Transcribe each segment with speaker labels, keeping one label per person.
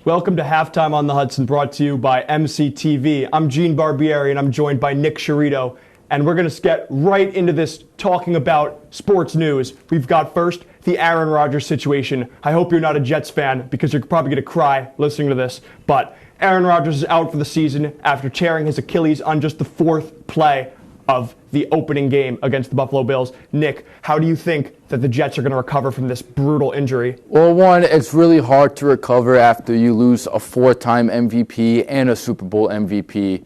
Speaker 1: Welcome to Halftime on the Hudson, brought to you by MCTV. I'm Gene Barbieri, and I'm joined by Nick Sciarrito, and we're going to get right into this talking about sports news. We've got first the Aaron Rodgers situation. I hope you're not a Jets fan because you're probably going to cry listening to this, but Aaron Rodgers is out for the season after tearing his Achilles on just the fourth play of the opening game against the Buffalo Bills. Nick, how do you think that the Jets are going to recover from this brutal injury?
Speaker 2: Well, one, it's really hard to recover after you lose a four-time MVP and a Super Bowl MVP.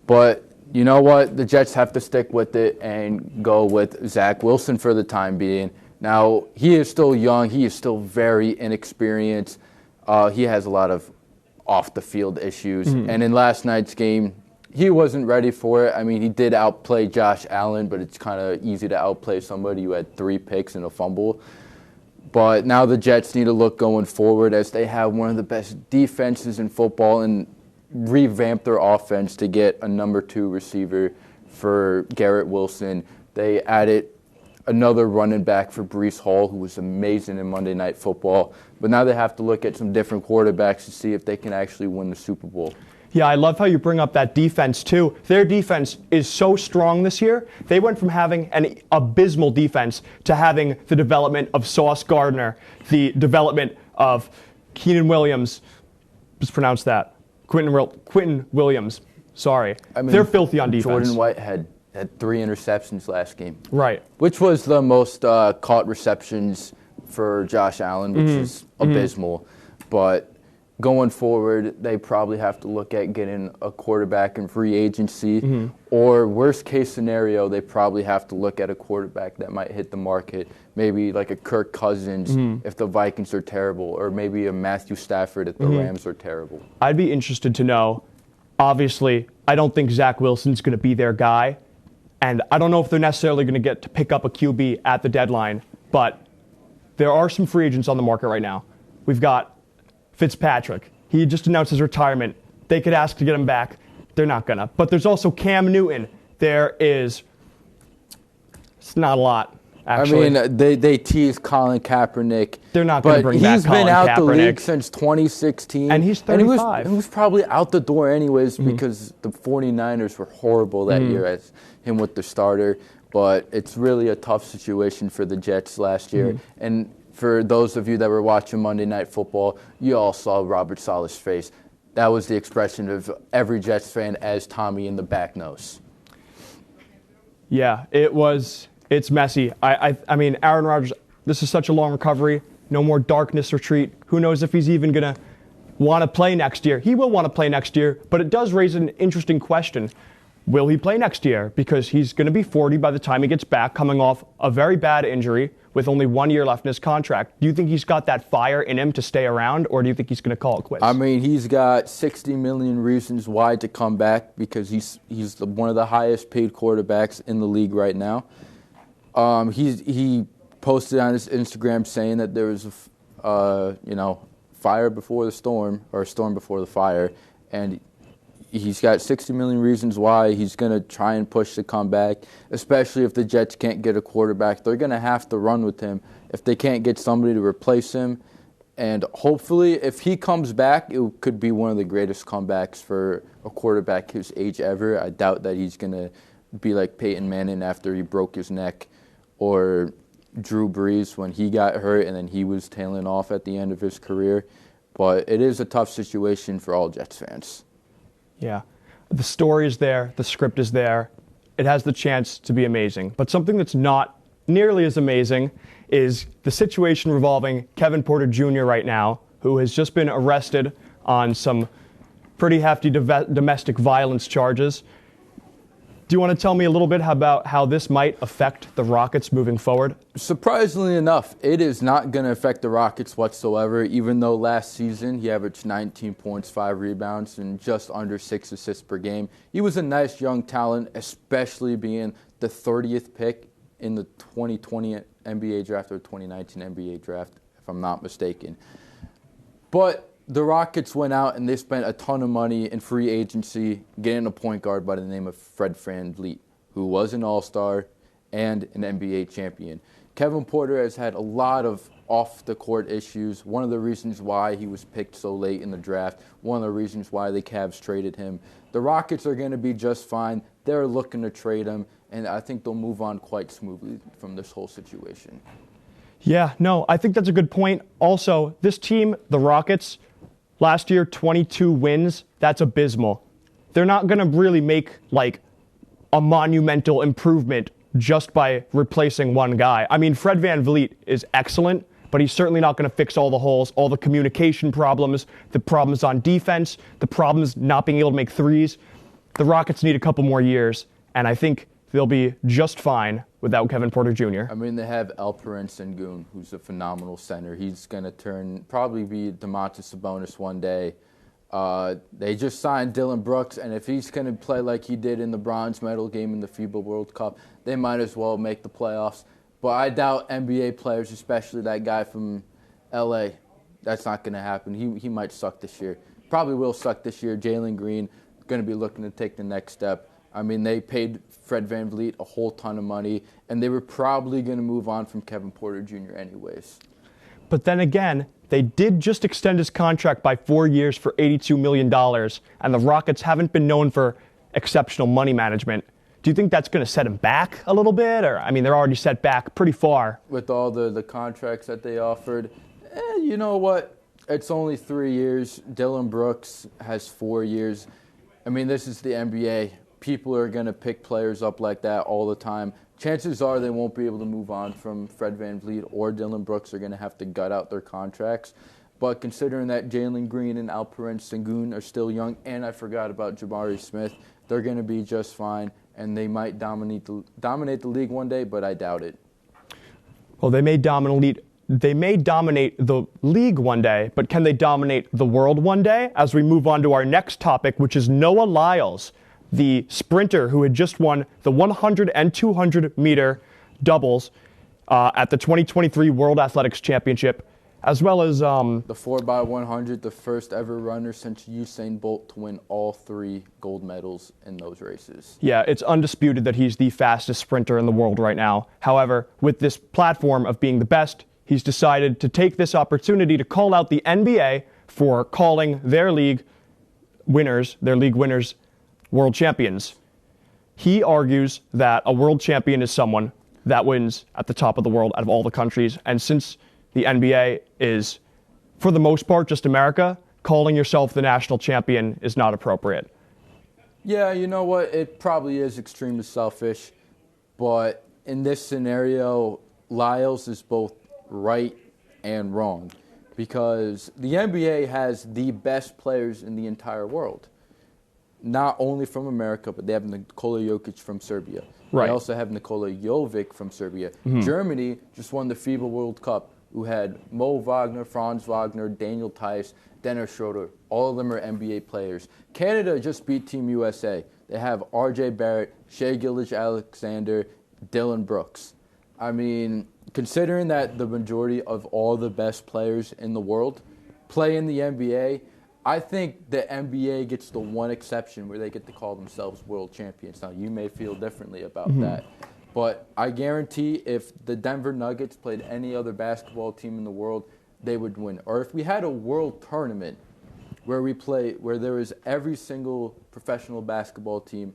Speaker 2: But you know what? The Jets have to stick with it and go with Zach Wilson for the time being. Now, he is still young. He is still very inexperienced. He has a lot of off-the-field issues. And in last night's game, he wasn't ready for it. I mean, he did outplay Josh Allen, but it's kind of easy to outplay somebody who had 3 picks and a fumble. But now the Jets need to look going forward as they have one of the best defenses in football and revamp their offense to get a number 2 receiver for Garrett Wilson. They added another running back for Breece Hall, who was amazing in Monday Night Football. But now they have to look at some different quarterbacks to see if they can actually win the Super Bowl.
Speaker 1: Yeah, I love how you bring up that defense, too. Their defense is so strong this year. They went from having an abysmal defense to having the development of Sauce Gardner, the development of Keenan Williams. Just pronounce that. Quentin Williams. Sorry. I mean, they're filthy on defense.
Speaker 2: Jordan White had 3 interceptions last game.
Speaker 1: Right.
Speaker 2: Which was the most caught receptions for Josh Allen, which is abysmal. But going forward, they probably have to look at getting a quarterback in free agency, or worst case scenario, they probably have to look at a quarterback that might hit the market, maybe like a Kirk Cousins if the Vikings are terrible, or maybe a Matthew Stafford if the Rams are terrible.
Speaker 1: I'd be interested to know, obviously, I don't think Zach Wilson's going to be their guy, and I don't know if they're necessarily going to get to pick up a QB at the deadline, but there are some free agents on the market right now. We've got Fitzpatrick. He just announced his retirement. They could ask to get him back. They're not going to. But there's also Cam Newton. It's not a lot, actually.
Speaker 2: I mean, they tease Colin Kaepernick.
Speaker 1: They're not going to bring back Colin Kaepernick.
Speaker 2: He's been out the league since 2016.
Speaker 1: And he's 35.
Speaker 2: And he was probably out the door anyways because the 49ers were horrible that year as him with the starter. But it's really a tough situation for the Jets last year. And for those of you that were watching Monday Night Football, you all saw Robert Saleh's face. That was the expression of every Jets fan as Tommy in the back knows.
Speaker 1: Yeah, it's messy. I mean, Aaron Rodgers, this is such a long recovery. No more darkness retreat. Who knows if he's even going to want to play next year. He will want to play next year, but it does raise an interesting question. Will he play next year? Because he's going to be 40 by the time he gets back, coming off a very bad injury with only 1 year left in his contract. Do you think he's got that fire in him to stay around, or do you think he's going to call it quits?
Speaker 2: I mean, he's got 60 million reasons why to come back because he's one of the highest paid quarterbacks in the league right now. He posted on his Instagram saying that there was fire before the storm, or a storm before the fire, and he's got 60 million reasons why he's going to try and push to come back, especially if the Jets can't get a quarterback. They're going to have to run with him if they can't get somebody to replace him. And hopefully, if he comes back, it could be one of the greatest comebacks for a quarterback his age ever. I doubt that he's going to be like Peyton Manning after he broke his neck, or Drew Brees when he got hurt and then he was tailing off at the end of his career. But it is a tough situation for all Jets fans.
Speaker 1: Yeah. The story is there. The script is there. It has the chance to be amazing. But something that's not nearly as amazing is the situation revolving Kevin Porter Jr. right now, who has just been arrested on some pretty hefty domestic violence charges. Do you want to tell me a little bit about how this might affect the Rockets moving forward?
Speaker 2: Surprisingly enough, it is not going to affect the Rockets whatsoever, even though last season he averaged 19 points, 5 rebounds, and just under 6 assists per game. He was a nice young talent, especially being the 30th pick in the 2020 NBA draft or 2019 NBA draft, if I'm not mistaken. But the Rockets went out and they spent a ton of money in free agency getting a point guard by the name of Fred VanVleet, who was an All-Star and an NBA champion. Kevin Porter has had a lot of off-the-court issues. One of the reasons why he was picked so late in the draft, one of the reasons why the Cavs traded him. The Rockets are going to be just fine. They're looking to trade him, and I think they'll move on quite smoothly from this whole situation.
Speaker 1: Yeah, no, I think that's a good point. Also, this team, the Rockets, last year, 22 wins. That's abysmal. They're not going to really make, like, a monumental improvement just by replacing one guy. I mean, Fred VanVleet is excellent, but he's certainly not going to fix all the holes, all the communication problems, the problems on defense, the problems not being able to make threes. The Rockets need a couple more years, and I think they'll be just fine without Kevin Porter Jr.
Speaker 2: I mean, they have Alperen Sengun, who's a phenomenal center. He's going to probably be Domantas Sabonis one day. They just signed Dylan Brooks, and if he's going to play like he did in the bronze medal game in the FIBA World Cup, they might as well make the playoffs. But I doubt NBA players, especially that guy from LA, that's not going to happen. He might suck this year. Probably will suck this year. Jalen Green going to be looking to take the next step. I mean, they paid Fred VanVleet a whole ton of money, and they were probably going to move on from Kevin Porter Jr. anyways.
Speaker 1: But then again, they did just extend his contract by 4 years for $82 million, and the Rockets haven't been known for exceptional money management. Do you think that's going to set him back a little bit? Or, I mean, they're already set back pretty far.
Speaker 2: With all the contracts that they offered, you know what? It's only 3 years. Dylan Brooks has 4 years. I mean, this is the NBA. People are going to pick players up like that all the time. Chances are they won't be able to move on from Fred VanVleet or Dylan Brooks. Are going to have to gut out their contracts. But considering that Jalen Green and Alperen Sengun are still young, and I forgot about Jabari Smith, they're going to be just fine, and they might dominate the league one day, but I doubt it.
Speaker 1: Well, they may dominate the league one day, but can they dominate the world one day? As we move on to our next topic, which is Noah Lyles, the sprinter who had just won the 100 and 200 meter doubles at the 2023 World Athletics Championship, as well as
Speaker 2: the 4x100, the first ever runner since Usain Bolt to win all 3 gold medals in those races.
Speaker 1: Yeah, it's undisputed that he's the fastest sprinter in the world right now. However, with this platform of being the best, he's decided to take this opportunity to call out the NBA for calling their league winners, world champions. He argues that a world champion is someone that wins at the top of the world out of all the countries. And since the NBA is, for the most part, just America, calling yourself the national champion is not appropriate.
Speaker 2: Yeah, you know what? It probably is extremely selfish. But in this scenario, Lyles is both right and wrong. Because the NBA has the best players in the entire world. Not only from America, but they have Nikola Jokic from Serbia.
Speaker 1: Right.
Speaker 2: They also have Nikola Jovic from Serbia. Mm-hmm. Germany just won the FIBA World Cup, who had Mo Wagner, Franz Wagner, Daniel Theis, Dennis Schroeder. All of them are NBA players. Canada just beat Team USA. They have R.J. Barrett, Shai Gilgeous-Alexander, Dylan Brooks. I mean, considering that the majority of all the best players in the world play in the NBA, I think the NBA gets the one exception where they get to call themselves world champions. Now, you may feel differently about that, but I guarantee if the Denver Nuggets played any other basketball team in the world, they would win. Or if we had a world tournament where there was every single professional basketball team,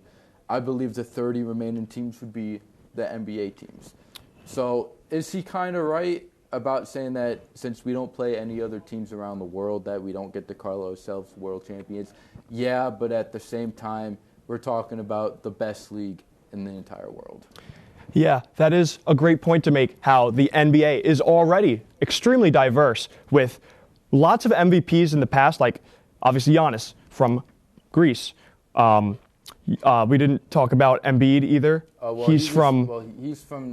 Speaker 2: I believe the 30 remaining teams would be the NBA teams. So is he kind of right about saying that since we don't play any other teams around the world that we don't get to call ourselves world champions? Yeah, but at the same time, we're talking about the best league in the entire world.
Speaker 1: Yeah, that is a great point to make, how the NBA is already extremely diverse with lots of MVPs in the past, like obviously Giannis from Greece. We didn't talk about Embiid either. He's from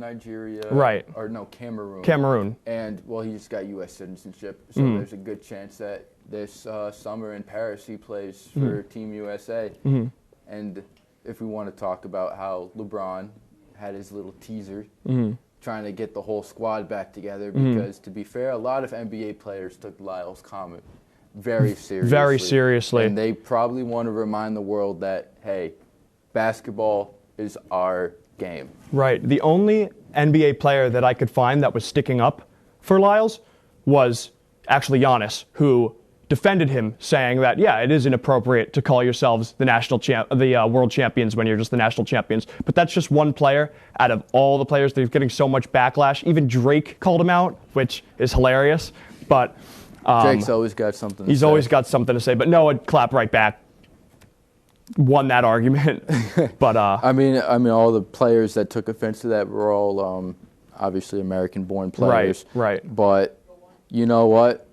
Speaker 1: Nigeria. Right.
Speaker 2: Or no, Cameroon.
Speaker 1: Cameroon.
Speaker 2: And, he just got U.S. citizenship. So there's a good chance that this summer in Paris he plays for Team USA. Mm-hmm. And if we want to talk about how LeBron had his little teaser trying to get the whole squad back together, because to be fair, a lot of NBA players took Lyle's comment very seriously.
Speaker 1: Very seriously.
Speaker 2: And they probably want to remind the world that, hey, basketball is our game.
Speaker 1: Right. The only NBA player that I could find that was sticking up for Lyles was actually Giannis, who defended him, saying that, yeah, it is inappropriate to call yourselves the world champions when you're just the national champions. But that's just one player out of all the players that are getting so much backlash. Even Drake called him out, which is hilarious. But
Speaker 2: Drake's always got something to say.
Speaker 1: He's always got something to say. But Noah clapped right back. Won that argument. But
Speaker 2: I mean, all the players that took offense to that were all obviously American-born players.
Speaker 1: Right.
Speaker 2: But you know what?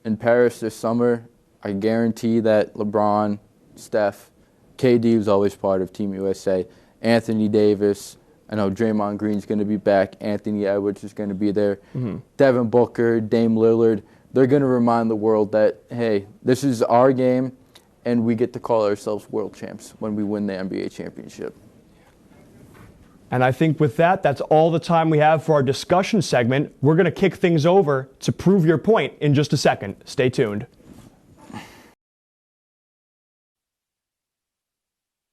Speaker 2: In Paris this summer, I guarantee that LeBron, Steph, KD was always part of Team USA, Anthony Davis, I know Draymond Green's going to be back, Anthony Edwards is going to be there, Devin Booker, Dame Lillard. They're going to remind the world that, hey, this is our game, and we get to call ourselves world champs when we win the NBA championship.
Speaker 1: And I think with that, that's all the time we have for our discussion segment. We're going to kick things over to prove your point in just a second. Stay tuned.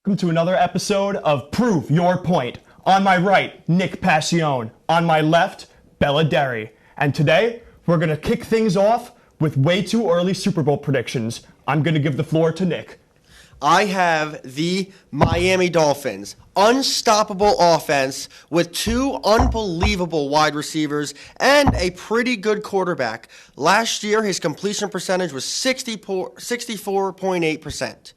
Speaker 1: Welcome to another episode of Prove Your Point. On my right, Nick Passione. On my left, Bella Derry. And today, we're going to kick things off with way too early Super Bowl predictions. I'm going to give the floor to Nick.
Speaker 3: I have the Miami Dolphins. Unstoppable offense with two unbelievable wide receivers and a pretty good quarterback. Last year, his completion percentage was 64.8%.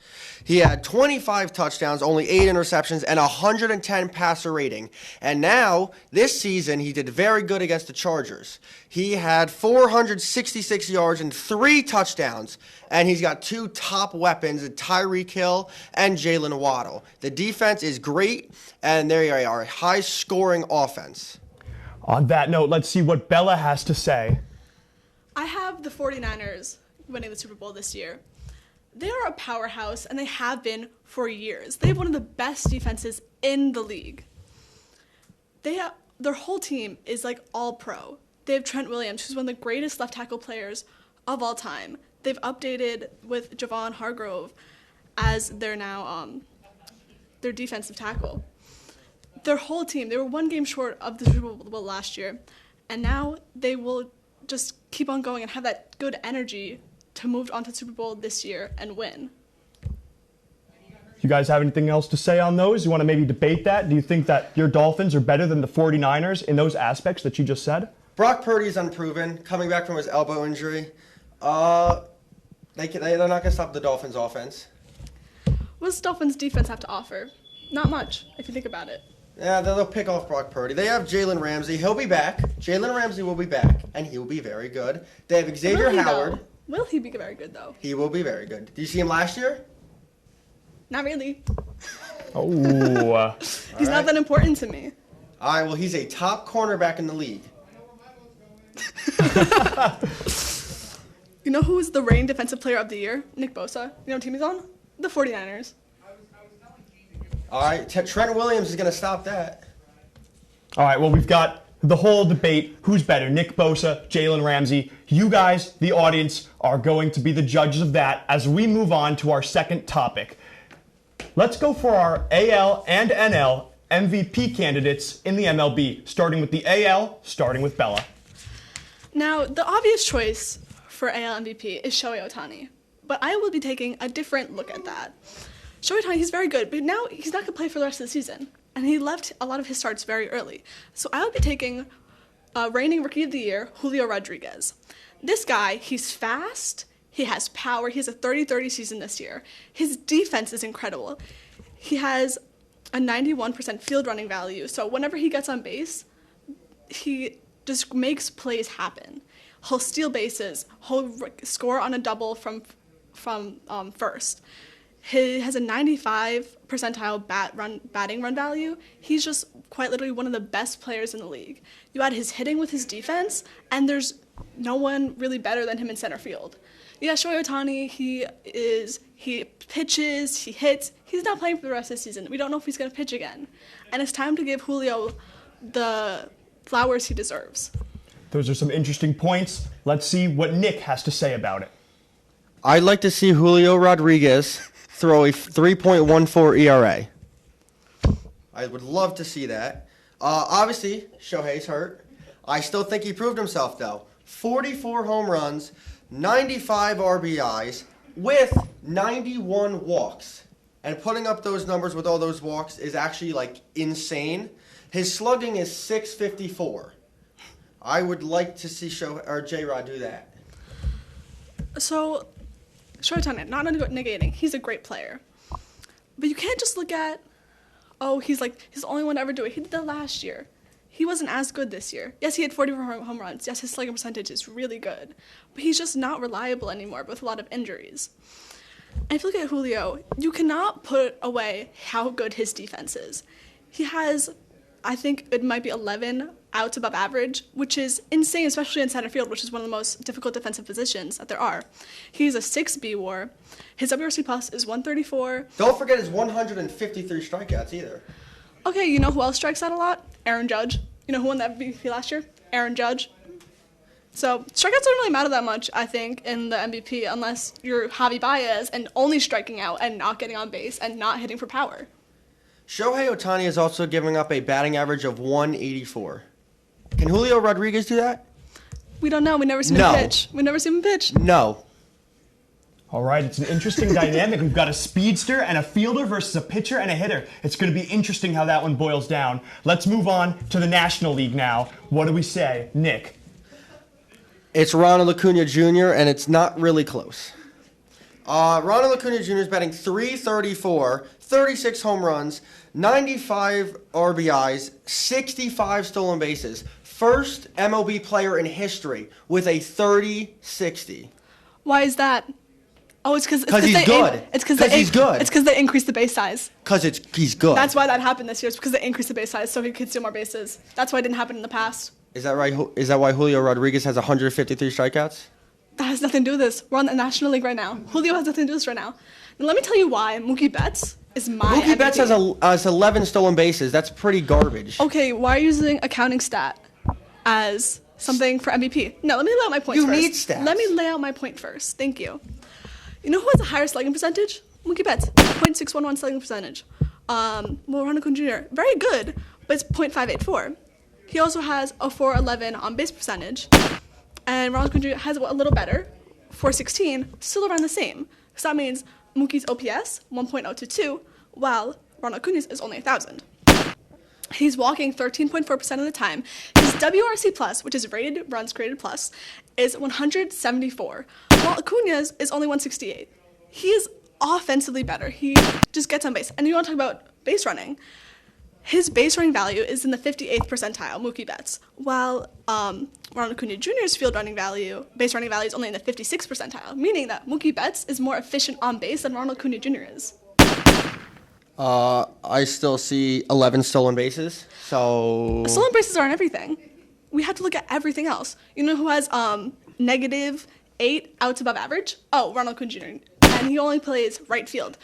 Speaker 3: He had 25 touchdowns, only 8 interceptions, and 110 passer rating. And now, this season, he did very good against the Chargers. He had 466 yards and 3 touchdowns, and he's got 2 top weapons, Tyreek Hill and Jalen Waddle. The defense is great, and they are a high-scoring offense.
Speaker 1: On that note, let's see what Bella has to say.
Speaker 4: I have the 49ers winning the Super Bowl this year. They are a powerhouse, and they have been for years. They have one of the best defenses in the league. Their whole team is like all pro. They have Trent Williams, who's one of the greatest left tackle players of all time. They've updated with Javon Hargrove as their defensive tackle. Their whole team, they were one game short of the Super Bowl last year, and now they will just keep on going and have that good energy to move on to the Super Bowl this year and win.
Speaker 1: You guys have anything else to say on those? You want to maybe debate that? Do you think that your Dolphins are better than the 49ers in those aspects that you just said?
Speaker 3: Brock Purdy is unproven, coming back from his elbow injury. They're not going to stop the Dolphins' offense.
Speaker 4: What does Dolphins' defense have to offer? Not much, if you think about it.
Speaker 3: Yeah, they'll pick off Brock Purdy. They have Jalen Ramsey. He'll be back. Jalen Ramsey will be back, and he will be very good. They have Xavier Howard.
Speaker 4: Will he be very good, though?
Speaker 3: He will be very good. Did you see him last year?
Speaker 4: Not really.
Speaker 1: Oh.
Speaker 4: He's not that important to me.
Speaker 3: All right, well, he's a top cornerback in the league.
Speaker 4: You know who is the reigning defensive player of the year? Nick Bosa. You know what team he's on? The 49ers.
Speaker 3: All right, Trent Williams is going to stop that.
Speaker 1: All right, well, we've got the whole debate. Who's better, Nick Bosa, Jalen Ramsey? You guys, the audience, are going to be the judges of that as we move on to our second topic. Let's go for our AL and NL MVP candidates in the MLB, starting with the AL, starting with Bella.
Speaker 4: Now, the obvious choice for AL MVP is Shohei Ohtani, but I will be taking a different look at that. Shohei Ohtani, he's very good, but now he's not going to play for the rest of the season, and he left a lot of his starts very early. So I will be taking reigning Rookie of the Year, Julio Rodriguez. This guy, he's fast, he has power, he has a 30-30 season this year. His defense is incredible. He has a 91% field running value, so whenever he gets on base, he just makes plays happen. He'll steal bases, he'll score on a double from first. He has a 95 percentile batting run value. He's just quite literally one of the best players in the league. You add his hitting with his defense, and there's no one really better than him in center field. Yeah, Shohei Ohtani, he pitches, he hits. He's not playing for the rest of the season. We don't know if he's going to pitch again. And it's time to give Julio the flowers he deserves.
Speaker 1: Those are some interesting points. Let's see what Nick has to say about it.
Speaker 3: I'd like to see Julio Rodriguez throw a 3.14 ERA. I would love to see that. Obviously, Shohei's hurt. I still think he proved himself, though. 44 home runs, 95 RBIs, with 91 walks. And putting up those numbers with all those walks is actually, insane. His slugging is .654. I would like to see J-Rod do that.
Speaker 4: So, Shohei Ohtani, not negating, he's a great player. But you can't just look at, he's the only one to ever do it. He did that last year. He wasn't as good this year. Yes, he had 44 home runs. Yes, his slugging percentage is really good. But he's just not reliable anymore with a lot of injuries. And if you look at Julio, you cannot put away how good his defense is. He has, I think it might be 11 outs above average, which is insane, especially in center field, which is one of the most difficult defensive positions that there are. He's a 6B WAR. His WRC plus is 134.
Speaker 3: Don't forget his 153 strikeouts either.
Speaker 4: Okay, you know who else strikes out a lot? Aaron Judge. You know who won the MVP last year? Aaron Judge. So strikeouts don't really matter that much, I think, in the MVP, unless you're Javi Baez and only striking out and not getting on base and not hitting for power.
Speaker 3: Shohei Ohtani is also giving up a batting average of 184. Can Julio Rodriguez do that?
Speaker 4: We don't know. We never seen him pitch. We never seen him pitch.
Speaker 3: No.
Speaker 1: All right, it's an interesting dynamic. We've got a speedster and a fielder versus a pitcher and a hitter. It's going to be interesting how that one boils down. Let's move on to the National League now. What do we say? Nick?
Speaker 3: It's Ronald Acuna Jr., and it's not really close. Ronald Acuna Jr. is batting .334, 36 home runs, 95 RBIs, 65 stolen bases. First MLB player in history with a 30-60.
Speaker 4: Why is that? Oh, it's because
Speaker 3: he's good.
Speaker 4: It's because he's good. It's because they increased the base size.
Speaker 3: Because he's good.
Speaker 4: That's why that happened this year. It's because they increased the base size so he could steal more bases. That's why it didn't happen in the past.
Speaker 3: Is that right? Is that why Julio Rodriguez has 153 strikeouts?
Speaker 4: That has nothing to do with this. We're on the National League right now. Julio has nothing to do with this right now. And let me tell you why Mookie Betts is my
Speaker 3: Mookie
Speaker 4: MVP.
Speaker 3: Betts has 11 stolen bases. That's pretty garbage.
Speaker 4: Okay, why are you using a counting stat as something for MVP? No, let me lay out my point first.
Speaker 3: You need stats.
Speaker 4: Let me lay out my point first. Thank you. You know who has a higher slugging percentage? Mookie Betts, .611 slugging percentage. Ronald Acuna Jr., very good, but it's .584. He also has a .411 on base percentage, and Ronald Acuna Jr. has a little better, .416, still around the same. So that means Mookie's OPS, 1.022, while Ronald Acuna's is only 1,000. He's walking 13.4% of the time. His WRC plus, which is rated runs created plus, is 174, while Acuna's is only 168. He is offensively better. He just gets on base. And you want to talk about base running. His base running value is in the 58th percentile, Mookie Betts, while Ronald Acuna Jr.'s base running value is only in the 56th percentile, meaning that Mookie Betts is more efficient on base than Ronald Acuna Jr. is.
Speaker 3: I still see 11 stolen bases. So
Speaker 4: stolen bases aren't everything. We have to look at everything else. You know who has -8 outs above average? Oh, Ronald Acuna Jr. And he only plays right field.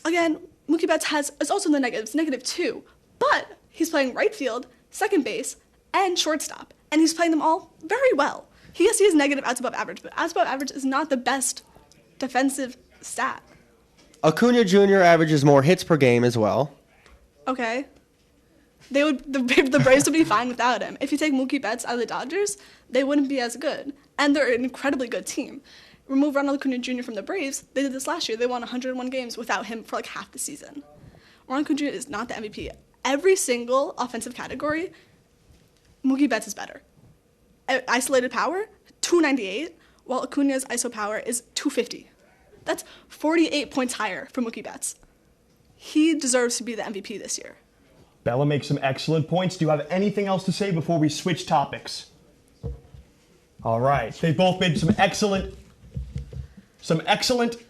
Speaker 4: Again, Mookie Betts is also in the negatives, -2. But he's playing right field, second base, and shortstop. And he's playing them all very well. He has negative outs above average, but outs above average is not the best defensive stat.
Speaker 3: Acuna Jr. averages more hits per game as well.
Speaker 4: Okay. The Braves would be fine without him. If you take Mookie Betts out of the Dodgers, they wouldn't be as good. And they're an incredibly good team. Remove Ronald Acuna Jr. from the Braves, they did this last year. They won 101 games without him for half the season. Ronald Acuna Jr. is not the MVP. Every single offensive category, Mookie Betts is better. Isolated power, 298, while Acuna's ISO power is 250. That's 48 points higher for Mookie Betts. He deserves to be the MVP this year.
Speaker 1: Bella makes some excellent points. Do you have anything else to say before we switch topics? All right. They both made some excellent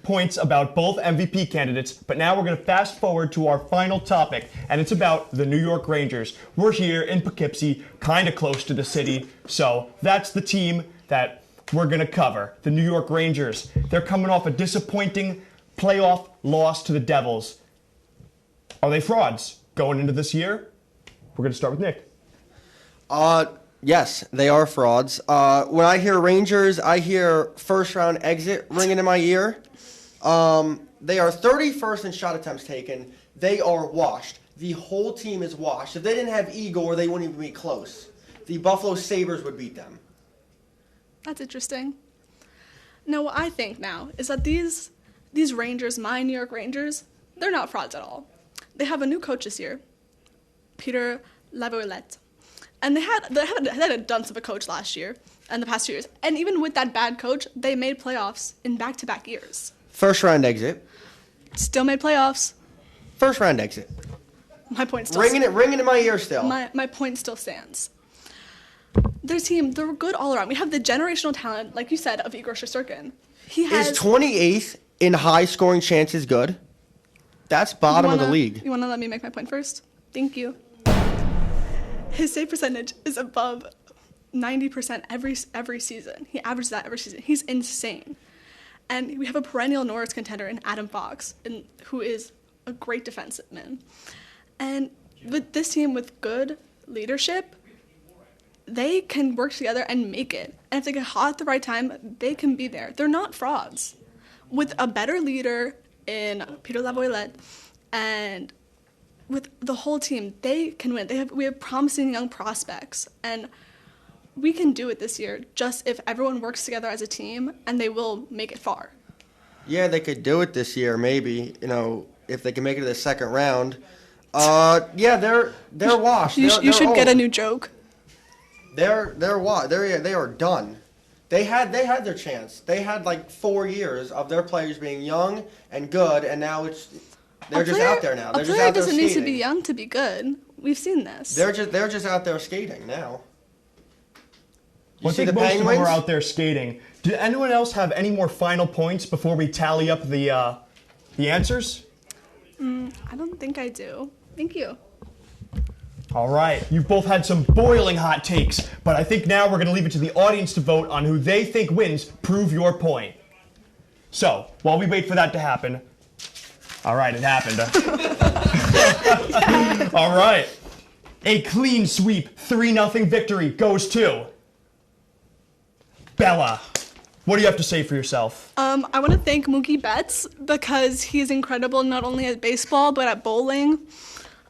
Speaker 1: points about both MVP candidates, but now we're going to fast forward to our final topic, and it's about the New York Rangers. We're here in Poughkeepsie, kind of close to the city, so that's the team that we're going to cover, the New York Rangers. They're coming off a disappointing playoff loss to the Devils. Are they frauds going into this year? We're going to start with Nick.
Speaker 3: Yes, they are frauds. When I hear Rangers, I hear first-round exit ringing in my ear. They are 31st in shot attempts taken. They are washed. the whole team is washed. If they didn't have Igor, they wouldn't even be close. The Buffalo Sabres would beat them.
Speaker 4: That's interesting. No, what I think now is that these Rangers, my New York Rangers, they're not frauds at all. They have a new coach this year, Peter Laviolette. And they had a dunce of a coach last year and the past 2 years. And even with that bad coach, they made playoffs in back-to-back years.
Speaker 3: First round exit.
Speaker 4: Still made playoffs.
Speaker 3: First round exit.
Speaker 4: My point still
Speaker 3: Ringing in my ear still.
Speaker 4: My point still stands. Their team, they're good all around. We have the generational talent, like you said, of Igor Shesterkin.
Speaker 3: Is 28th in high-scoring chances good? That's bottom of the league.
Speaker 4: You want to let me make my point first? Thank you. His save percentage is above 90% every season. He averages that every season. He's insane. And we have a perennial Norris contender in Adam Fox, who is a great defenseman. And with this team with good leadership, they can work together and make it. And if they get hot at the right time, they can be there. They're not frauds. With a better leader in Peter Laviolette and with the whole team, they can win. We have promising young prospects, and we can do it this year just if everyone works together as a team, and they will make it far.
Speaker 3: Yeah, they could do it this year, maybe. If they can make it to the second round. Yeah, they're washed.
Speaker 4: You should
Speaker 3: old.
Speaker 4: get a new joke.
Speaker 3: They're washed. They are done. They had their chance. They had like 4 years of their players being young and good, and now they're just out there now. They're just out there
Speaker 4: doesn't
Speaker 3: skating.
Speaker 4: need to be young to be good. We've seen this.
Speaker 3: They're just out there skating now.
Speaker 1: I think most of them are out there skating. Did anyone else have any more final points before we tally up the answers?
Speaker 4: I don't think I do. Thank you.
Speaker 1: All right, you've both had some boiling hot takes, but I think now we're going to leave it to the audience to vote on who they think wins. Prove your point. So, while we wait for that to happen, all right, it happened. All right, a clean sweep, 3-0 victory goes to Bella. What do you have to say for yourself?
Speaker 4: I want to thank Mookie Betts because he's incredible not only at baseball but at bowling.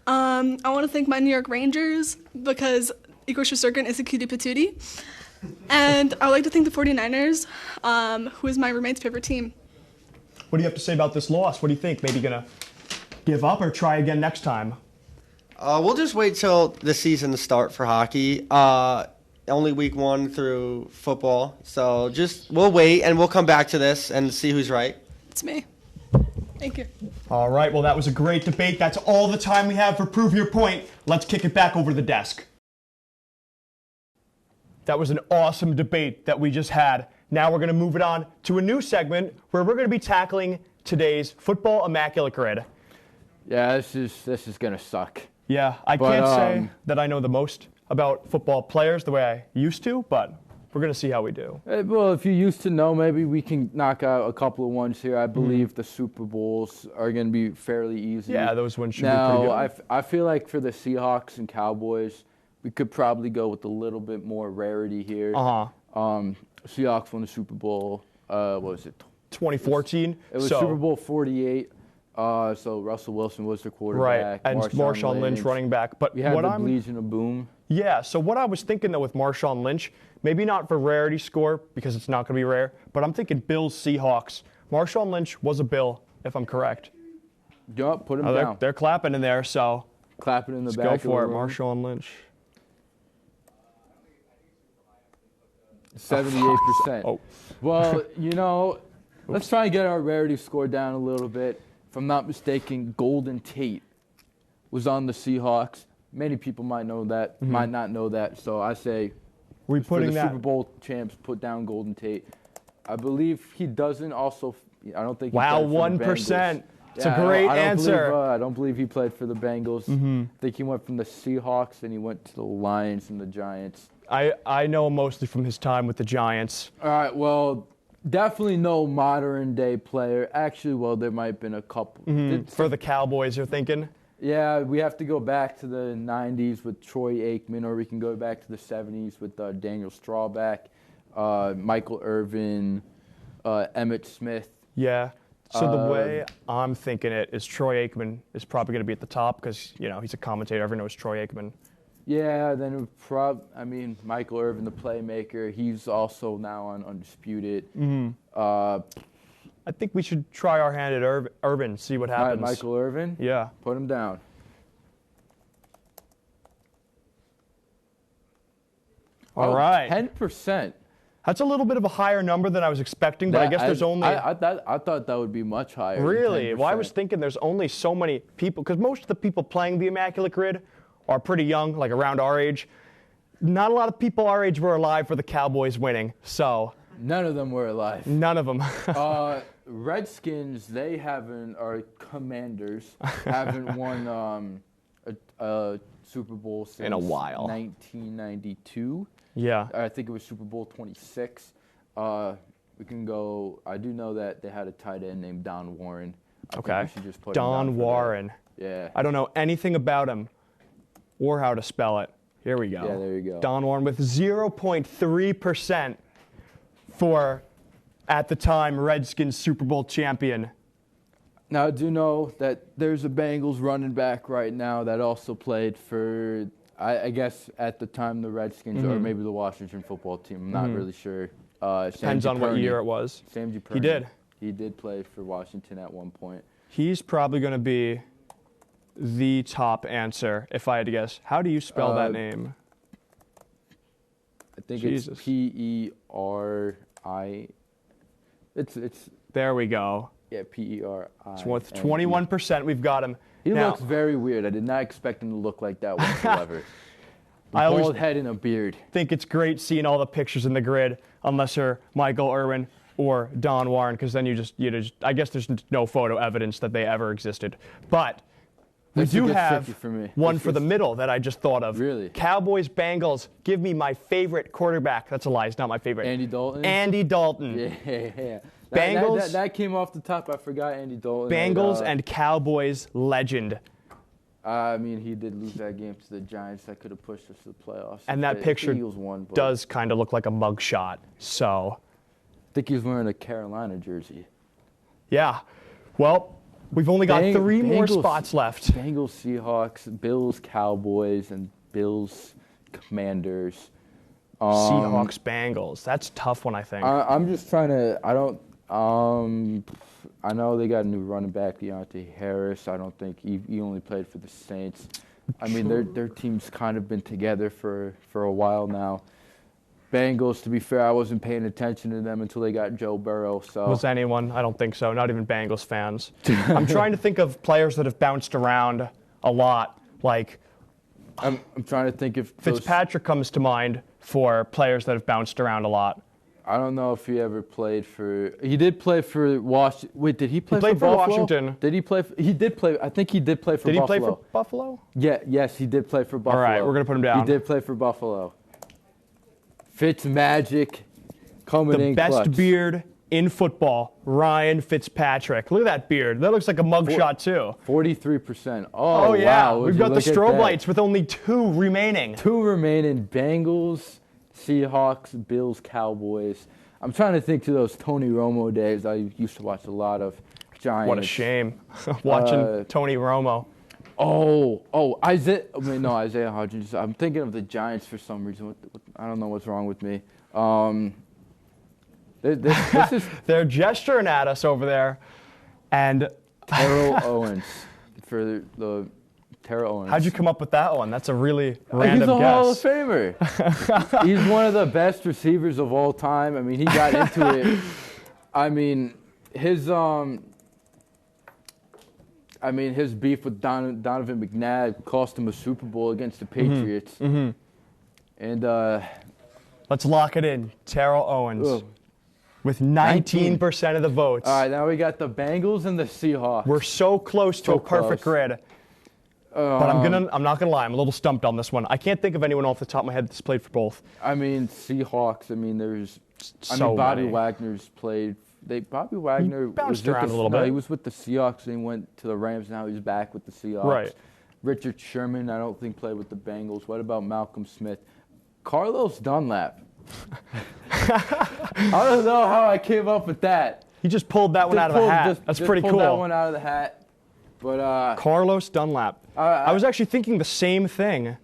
Speaker 4: I want to thank my New York Rangers because Igor Shesterkin is a cutie patootie. And I would like to thank the 49ers, who is my roommate's favorite team.
Speaker 1: What do you have to say about this loss? What do you think? Maybe gonna give up or try again next time?
Speaker 3: We'll just wait till the season to start for hockey. Only week 1 through football. So we'll wait and we'll come back to this and see who's right.
Speaker 4: It's me. Thank you.
Speaker 1: All right, well, that was a great debate. That's all the time we have for Prove Your Point. Let's kick it back over to the desk. That was an awesome debate that we just had. Now we're going to move it on to a new segment where we're going to be tackling today's Football Immaculate Grid.
Speaker 2: Yeah, this is going to suck.
Speaker 1: Yeah, I can't say that I know the most about football players the way I used to, but we're going to see how we do.
Speaker 2: Well, if you used to know, maybe we can knock out a couple of ones here. I believe the Super Bowls are going to be fairly easy.
Speaker 1: Yeah, those ones should be pretty good.
Speaker 2: I feel like for the Seahawks and Cowboys, we could probably go with a little bit more rarity here. Seahawks won the Super Bowl, what was it?
Speaker 1: 2014.
Speaker 2: It was Super Bowl 48. So Russell Wilson was the quarterback.
Speaker 1: Right, and Marshawn Lynch running back. But
Speaker 2: we had the Legion of Boom.
Speaker 1: Yeah, so what I was thinking, though, with Marshawn Lynch, maybe not for rarity score, because it's not going to be rare, but I'm thinking Bills, Seahawks. Marshawn Lynch was a Bill, if I'm correct.
Speaker 2: Yup, put him down.
Speaker 1: They're clapping in there, so
Speaker 2: clapping in the back.
Speaker 1: Let's go for it, Marshawn Lynch.
Speaker 2: 78%.
Speaker 1: Oh.
Speaker 2: Well, let's try and get our rarity score down a little bit. If I'm not mistaken, Golden Tate was on the Seahawks. Many people might know that, might not know that. So I say,
Speaker 1: for the
Speaker 2: Super Bowl champs, put down Golden Tate. I believe he doesn't also. I don't think. He
Speaker 1: wow,
Speaker 2: played for
Speaker 1: 1%. It's a great answer.
Speaker 2: I don't believe he played for the Bengals. I think he went from the Seahawks and he went to the Lions and the Giants.
Speaker 1: I know him mostly from his time with the Giants.
Speaker 2: All right, well, definitely no modern day player. Actually, well, there might have been a couple.
Speaker 1: For the Cowboys, you're thinking?
Speaker 2: Yeah, we have to go back to the 90s with Troy Aikman, or we can go back to the 70s with Daniel Strawback, Michael Irvin, Emmitt Smith.
Speaker 1: Yeah. So the way I'm thinking it is Troy Aikman is probably going to be at the top because, he's a commentator. Everyone knows Troy Aikman.
Speaker 2: Yeah, then Michael Irvin, the playmaker, he's also now on Undisputed.
Speaker 1: I think we should try our hand at Irvin, see what happens.
Speaker 2: Michael Irvin?
Speaker 1: Yeah.
Speaker 2: Put him down.
Speaker 1: All right.
Speaker 2: 10%.
Speaker 1: That's a little bit of a higher number than I was expecting, but I guess there's only...
Speaker 2: I thought that would be much higher.
Speaker 1: Really? Well, I was thinking there's only so many people, because most of the people playing the Immaculate Grid are pretty young, like around our age. Not a lot of people our age were alive for the Cowboys winning, so...
Speaker 2: None of them were alive.
Speaker 1: None of them.
Speaker 2: Redskins, or Commanders, haven't won a Super Bowl since
Speaker 1: in a while.
Speaker 2: 1992.
Speaker 1: Yeah.
Speaker 2: I think it was Super Bowl 26. We can go. I do know that they had a tight end named Don Warren. I think we should just put him down
Speaker 1: Don
Speaker 2: for
Speaker 1: Warren.
Speaker 2: that. Yeah.
Speaker 1: I don't know anything about him or how to spell it. Here we go.
Speaker 2: Yeah, there you go.
Speaker 1: Don Warren with 0.3% for, at the time, Redskins Super Bowl champion.
Speaker 2: Now, I do know that there's a Bengals running back right now that also played for, I guess, at the time, the Redskins or maybe the Washington football team. I'm not really sure.
Speaker 1: Depends on what year it was.
Speaker 2: Sam Dupernay.
Speaker 1: He did.
Speaker 2: He did play for Washington at one point.
Speaker 1: He's probably going to be the top answer, if I had to guess. How do you spell that name?
Speaker 2: I think
Speaker 1: Jesus.
Speaker 2: it's P-E-R-I. It's.
Speaker 1: There we go.
Speaker 2: Yeah, P-E-R-I.
Speaker 1: So with 21%, we've got him.
Speaker 2: He
Speaker 1: Now,
Speaker 2: looks very weird. I did not expect him to look like that whatsoever.
Speaker 1: I always
Speaker 2: Bald head and a beard.
Speaker 1: think it's great seeing all the pictures in the grid, unless you're Michael Irvin or Don Warren, because then you just, I guess there's no photo evidence that they ever existed. But we do have one for the middle that I just thought of.
Speaker 2: Really?
Speaker 1: Cowboys, Bengals, give me my favorite quarterback. That's a lie. It's not my favorite.
Speaker 2: Andy Dalton?
Speaker 1: Andy Dalton.
Speaker 2: Yeah.
Speaker 1: Bengals.
Speaker 2: That came off the top. I forgot Andy Dalton.
Speaker 1: Bengals and Cowboys legend.
Speaker 2: I mean, he did lose that game to the Giants. That could have pushed us to the playoffs.
Speaker 1: And that picture does kind of look like a mugshot. So,
Speaker 2: I think he was wearing a Carolina jersey.
Speaker 1: Yeah. Well, we've only got three more spots left.
Speaker 2: Bengals, Seahawks, Bills, Cowboys, and Bills, Commanders.
Speaker 1: Seahawks, Bengals. That's a tough one, I think.
Speaker 2: I'm just trying to. I know they got a new running back, Deontay Harris. I don't think he only played for the Saints. I mean, their team's kind of been together for a while now. Bengals, to be fair, I wasn't paying attention to them until they got Joe Burrow. So
Speaker 1: was anyone? I don't think so. Not even Bengals fans. I'm trying to think of players that have bounced around a lot. Like,
Speaker 2: I'm trying to think if
Speaker 1: Fitzpatrick comes to mind for players that have bounced around a lot.
Speaker 2: I don't know if he ever played for. He did play for Washington. Wait, did he play
Speaker 1: for
Speaker 2: Buffalo?
Speaker 1: Washington.
Speaker 2: Did he play? He did play. I think he did play for Buffalo.
Speaker 1: Did he play for Buffalo?
Speaker 2: Yeah. Yes, he did play for Buffalo.
Speaker 1: All right, we're gonna put him down.
Speaker 2: He did play for Buffalo. Fitzmagic coming in
Speaker 1: the best
Speaker 2: clutch.
Speaker 1: beard in football, Ryan Fitzpatrick. Look at that beard. That looks like a mugshot too.
Speaker 2: 43%.
Speaker 1: Oh yeah,
Speaker 2: wow.
Speaker 1: we've got the strobe lights with only 2 remaining.
Speaker 2: 2 remaining. Bengals, Seahawks, Bills, Cowboys. I'm trying to think to those Tony Romo days. I used to watch a lot of Giants.
Speaker 1: What a shame, watching Tony Romo.
Speaker 2: Isaiah Hodgins. I'm thinking of the Giants for some reason. I don't know what's wrong with me. This is
Speaker 1: They're gesturing at us over there, and
Speaker 2: Terrell Owens for the Terrell Owens.
Speaker 1: How'd you come up with that one? That's a really random
Speaker 2: He's a
Speaker 1: guess.
Speaker 2: Hall of Famer. He's one of the best receivers of all time. I mean, he got into it. I mean, his beef with Donovan McNabb cost him a Super Bowl against the Patriots.
Speaker 1: Mm-hmm.
Speaker 2: And
Speaker 1: let's lock it in. Terrell Owens with 19% of the votes.
Speaker 2: All right, now we got the Bengals and the Seahawks.
Speaker 1: We're so close to a perfect grid. But I'm not gonna lie, I'm a little stumped on this one. I can't think of anyone off the top of my head that's played for both.
Speaker 2: I mean, Seahawks. I mean, Bobby
Speaker 1: many.
Speaker 2: Wagner's played. Bobby Wagner
Speaker 1: bounced around a little bit.
Speaker 2: He was with the Seahawks and he went to the Rams. Now he's back with the Seahawks.
Speaker 1: Right.
Speaker 2: Richard Sherman, I don't think played with the Bengals. What about Malcolm Smith? Carlos Dunlap. I don't know how I came up with that.
Speaker 1: He just pulled that one out of the hat. That's pretty cool.
Speaker 2: Pulled that one out of the hat. But
Speaker 1: Carlos Dunlap. I was actually thinking the same thing.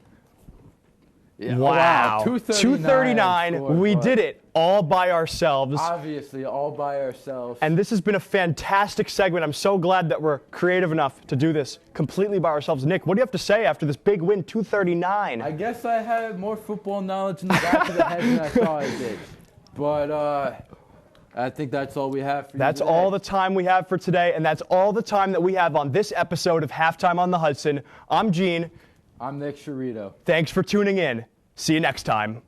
Speaker 2: Yeah.
Speaker 1: Wow. 239. We
Speaker 2: but
Speaker 1: did it all by ourselves.
Speaker 2: Obviously, all by ourselves.
Speaker 1: And this has been a fantastic segment. I'm so glad that we're creative enough to do this completely by ourselves. Nick, what do you have to say after this big win, 239?
Speaker 2: I guess I had more football knowledge in the back of the head than I thought I did. But I think that's all we have for you
Speaker 1: That's
Speaker 2: today.
Speaker 1: all the time we have for today, and that's all the time that we have on this episode of Halftime on the Hudson. I'm Gene.
Speaker 2: I'm Nick Sharito.
Speaker 1: Thanks for tuning in. See you next time.